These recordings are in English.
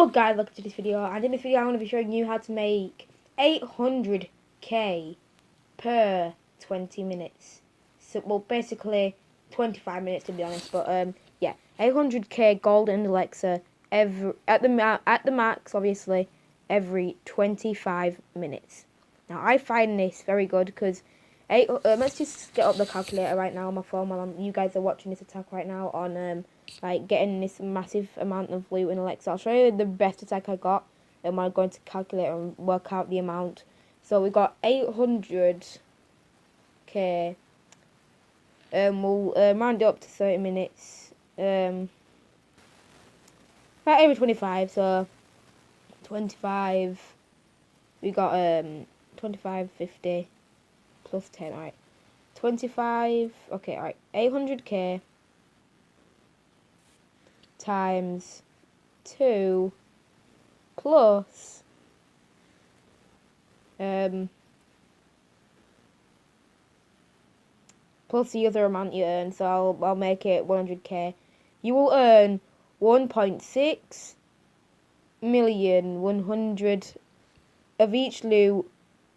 Hello guys, welcome to this video, and in this video I'm going to be showing you how to make 800k per 20 minutes. So, well, basically 25 minutes to be honest, but yeah, 800k gold and Elexire at the max, obviously, every 25 minutes. Now I find this very good because let's just get up the calculator right now on my phone while you guys are watching this attack right now on like getting this massive amount of loot in Elexire. I'll show you the best attack I got, and I'm going to calculate and work out the amount. So we got 800k. We'll round it up to 30 minutes. About every 25. So 25. We got 25, 50 plus 10. Alright, 25. Okay, alright, 800k times 2 plus plus the other amount you earn, so I'll make it 100k. You will earn 1.6 million 100 of each loot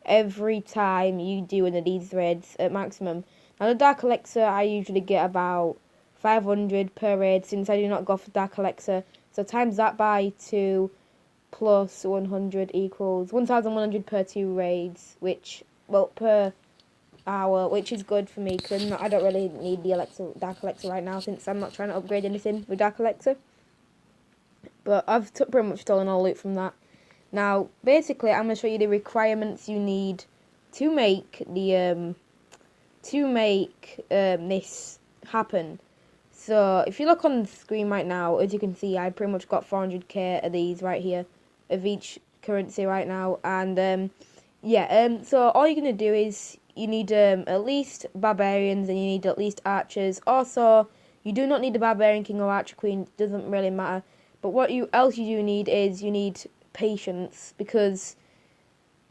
every time you do one of these raids at maximum. Now the Dark Elexire I usually get about 500 per raid since I do not go for Dark Elexire. So times that by 2 plus 100 equals 1,100 per 2 raids, which, well, per hour, which is good for me because I don't really need the Dark Elexire right now since I'm not trying to upgrade anything with Dark Elexire. But I've pretty much stolen all loot from that. Now, basically, I'm going to show you the requirements you need to make the this happen. So, if you look on the screen right now, as you can see, I pretty much got 400k of these right here, of each currency right now. And, yeah, so all you're going to do is, you need at least barbarians and you need at least archers. Also, you do not need the barbarian king or archer queen, it doesn't really matter. But what else you do need is, you need patience, because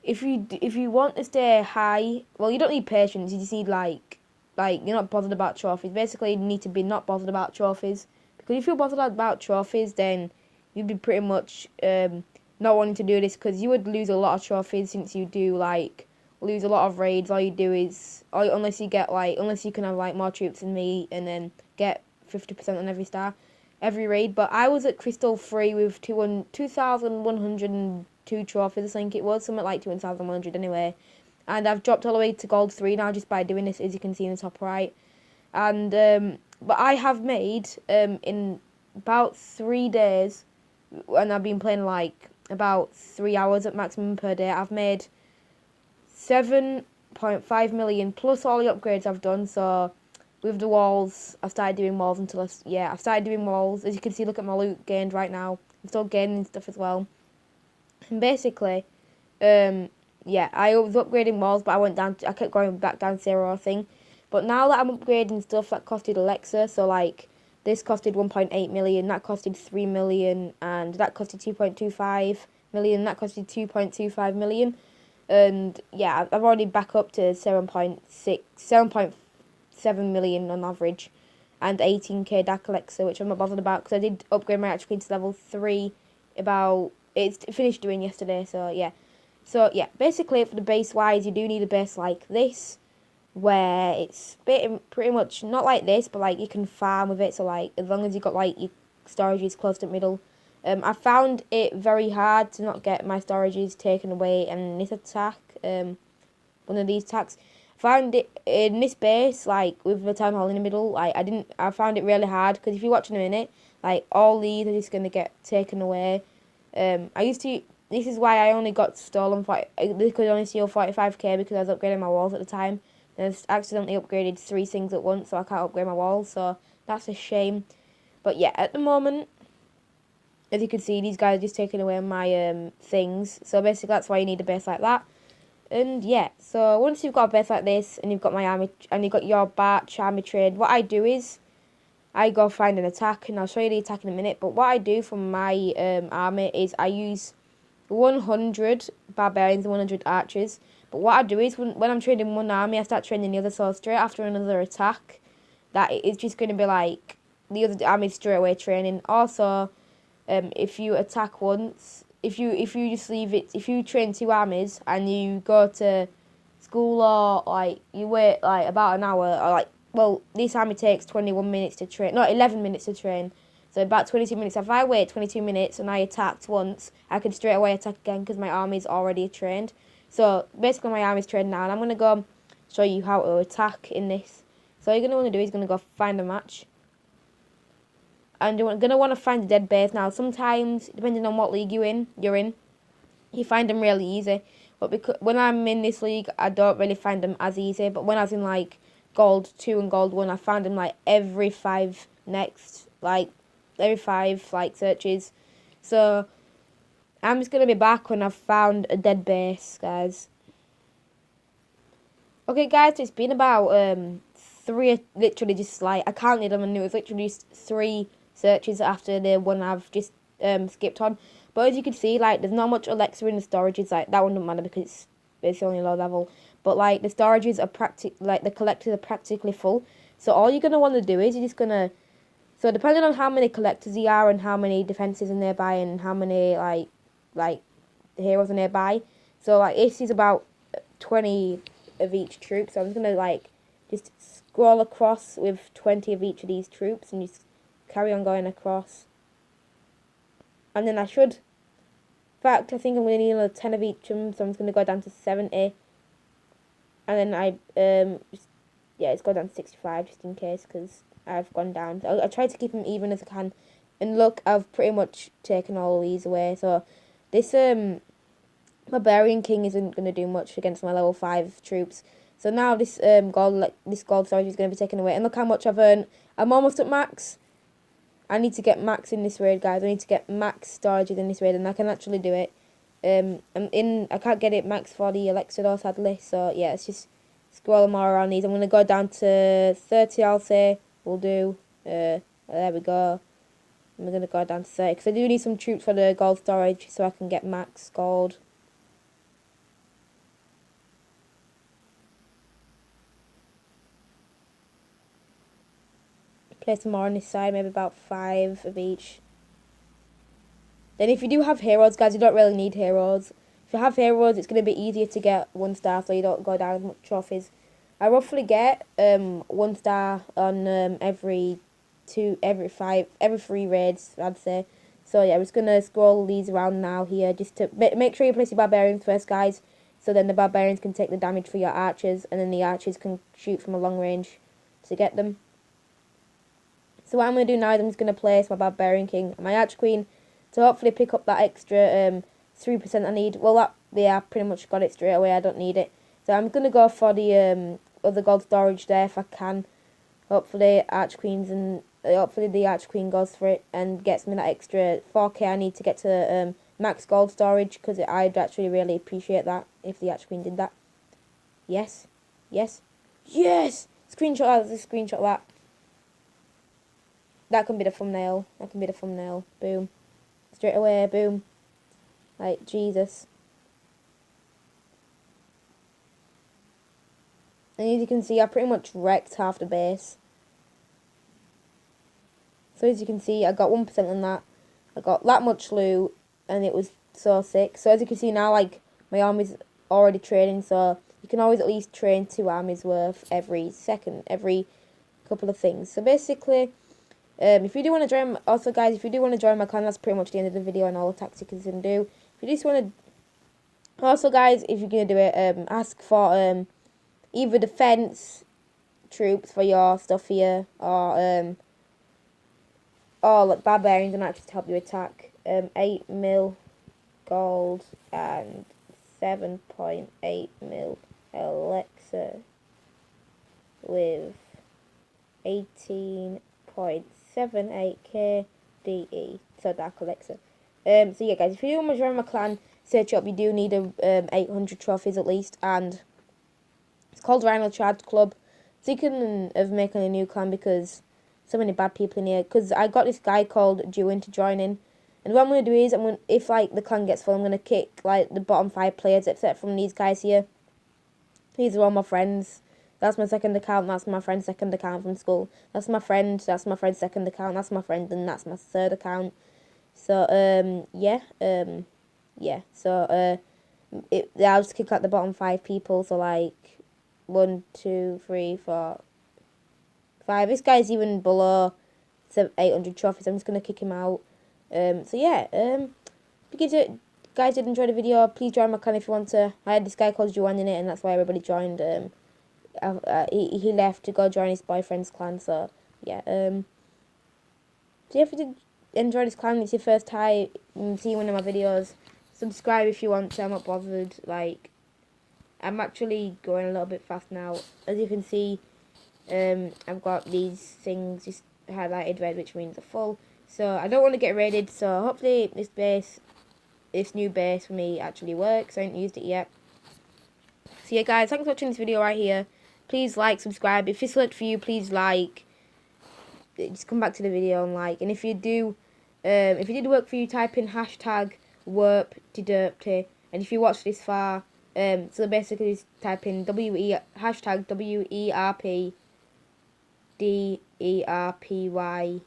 if you want to stay high, well, you don't need patience, you just need like you're not bothered about trophies. Basically, you need to be not bothered about trophies, because if you're bothered about trophies, then you'd be pretty much not wanting to do this, because you would lose a lot of trophies since you do lose a lot of raids. All you do is, unless you can have like more troops than me and then get 50% on every raid. But I was at Crystal 3 with 2,102 trophies, I think it was, something like 2,100 anyway. And I've dropped all the way to Gold 3 now just by doing this, as you can see in the top right. And but I have made in about 3 days, and I've been playing like about 3 hours at maximum per day, I've made 7.5 million plus all the upgrades I've done. So with the walls, I started doing walls I started doing walls. As you can see, look at my loot gained right now. I'm still gaining stuff as well. And basically, yeah, I was upgrading walls, but I kept going back down to 0 thing. But now that I'm upgrading stuff that costed Elexire, so like this costed 1.8 million, that costed 3 million, and that costed 2.25 million, that costed 2.25 million. And yeah, I've already back up to 7.7 million on average, and 18k Dark Elexire, which I'm not bothered about because I did upgrade my Archer Queen to level 3 it's finished doing yesterday. So yeah, basically for the base wise, you do need a base like this, where it's pretty much not like this, but like you can farm with it. So like as long as you got like your storages close to the middle. I found it very hard to not get my storages taken away in this attack, one of these attacks. I found it in this base, like with the town hall in the middle, like I found it really hard, because if you watch in a minute, like all these are just going to get taken away. This is why I only got stolen, they could only steal 45k, because I was upgrading my walls at the time. And I accidentally upgraded 3 things at once, so I can't upgrade my walls, so that's a shame. But yeah, at the moment, as you can see, these guys are just taking away my things. So basically, that's why you need a base like that. And yeah, so once you've got a base like this, and you've got my army, and you've got your batch army trade, what I do is, I go find an attack, and I'll show you the attack in a minute. But what I do for my army is I use 100 barbarians and 100 archers. But what I do is, when I'm trading one army, I start trading the other. So straight after another attack, that is just going to be like the other army straight away training. Also, if you attack once, if you just leave it, if you train 2 armies and you go to school or like you wait like about an hour or like, well, this army takes 21 minutes to train, not 11 minutes to train, so about 22 minutes. If I wait 22 minutes and I attacked once, I can straight away attack again because my army's already trained. So basically my army's trained now, and I'm going to go show you how to attack in this. So all you're going to want to do is going to go find a match. And you're going to want to find a dead base. Now, sometimes, depending on what league you're in, you find them really easy. But because when I'm in this league, I don't really find them as easy. But when I was in, like, Gold 2 and Gold 1, I found them, like, every 5 searches. So, I'm just going to be back when I've found a dead base, guys. Okay, guys, it's been about 3, literally just, like, I counted them and it was literally just 3 searches after the one I've just skipped on. But as you can see, like, there's not much Elexire in the storages. Like, that one doesn't matter because it's only low level. But, like, the storages are the collectors are practically full. So all you're going to want to do is you're just going to, so depending on how many collectors you are and how many defenses are nearby and how many, like heroes are nearby. So, like, this is about 20 of each troop. So I'm just going to, like, just scroll across with 20 of each of these troops and just carry on going across. And then I should, in fact, I think I'm going to need another 10 of each of them, so I'm just going to go down to 70. And then it's go down to 65 just in case, because I've gone down. I try to keep them even as I can. And look, I've pretty much taken all of these away. So this Barbarian King isn't going to do much against my level 5 troops. So now this gold storage is going to be taken away. And look how much I've earned. I'm almost at max. I need to get max in this raid, guys. I need to get max storages in this raid, and I can actually do it. I can't get it max for the Elexire though, sadly. So yeah, let's just scroll more around these. I'm gonna go down to 30. I'll say we'll do. There we go. I'm gonna go down to 30 because I do need some troops for the gold storage so I can get max gold. Place some more on this side, maybe about 5 of each. Then if you do have heroes, guys, you don't really need heroes. If you have heroes, it's going to be easier to get 1 star so you don't go down as much trophies. I roughly get 1 star on every 3 raids, I'd say. So yeah, I'm just going to scroll these around now here just to make sure you place your barbarians first, guys. So then the barbarians can take the damage for your archers, and then the archers can shoot from a long range to get them. So what I'm going to do now is I'm just going to place my Barbarian King and my Archqueen to hopefully pick up that extra 3% I need. Well, I pretty much got it straight away. I don't need it. So I'm going to go for the other gold storage there if I can. Hopefully the Archqueen goes for it and gets me that extra 4k I need to get to max gold storage, because I'd actually really appreciate that if the Archqueen did that. Yes. Yes. Yes! Screenshot that. Let's screenshot that. That can be the thumbnail. Boom. Straight away, boom. Like, Jesus. And as you can see, I pretty much wrecked half the base. So as you can see, I got 1% on that. I got that much loot, and it was so sick. So as you can see now, like, my army's already training, so you can always at least train 2 armies worth every couple of things. So basically, if you do want to join, also guys, if you do want to join my clan, that's pretty much the end of the video and all the tactics you can do. If you just want to, also guys, if you're going to do it, ask for either defense troops for your stuff here, or like barbarians and actually to help you attack. 8 mil gold and 7.8 mil Elexire with 18.78k DE, so Dark Elexire. So yeah guys, if you do want to join my clan, search up, you do need 800 trophies at least, and it's called Rhino Chad Club. So you can make a new clan because so many bad people in here. Because I got this guy called Dewin to join in, and what I'm gonna do is if like the clan gets full, I'm gonna kick like the bottom 5 players except from these guys here. These are all my friends. That's my second account, that's my friend's second account from school. That's my friend's second account, that's my friend, and that's my third account. So yeah. So I'll just kick out the bottom 5 people. So like 1, 2, 3, 4, 5. This guy's even below 800 trophies. I'm just gonna kick him out. So yeah. If you guys did enjoy the video, please join my channel if you want to. I had this guy called Juan in it, and that's why everybody joined. He left to go join his boyfriend's clan. So yeah. So if you did enjoy this clan, it's your first time seeing one of my videos, subscribe if you want to. I'm not bothered. Like, I'm actually going a little bit fast now. As you can see, I've got these things just highlighted red, which means they're full. So I don't want to get raided. So hopefully this new base for me actually works. I haven't used it yet. So yeah, guys, thanks for watching this video right here. Please like, subscribe. If this worked for you, please like. Just come back to the video and like. And if you do, if it did work for you, type in hashtag #WerpTderpty. And if you watched this far, so basically just type in hashtag WERPDERPY.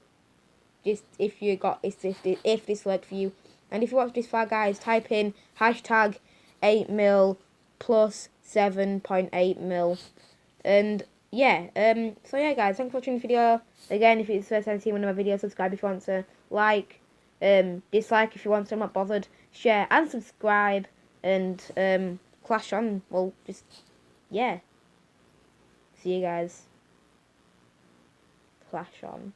Just if you got if this worked for you. And if you watched this far, guys, type in hashtag 8mil plus 7.8mil. And yeah, so yeah, guys, thanks for watching the video. Again, if it's the first time seeing one of my videos, subscribe if you want to. Like, dislike if you want to. I'm not bothered. Share and subscribe. And clash on. Well, just yeah. See you guys. Clash on.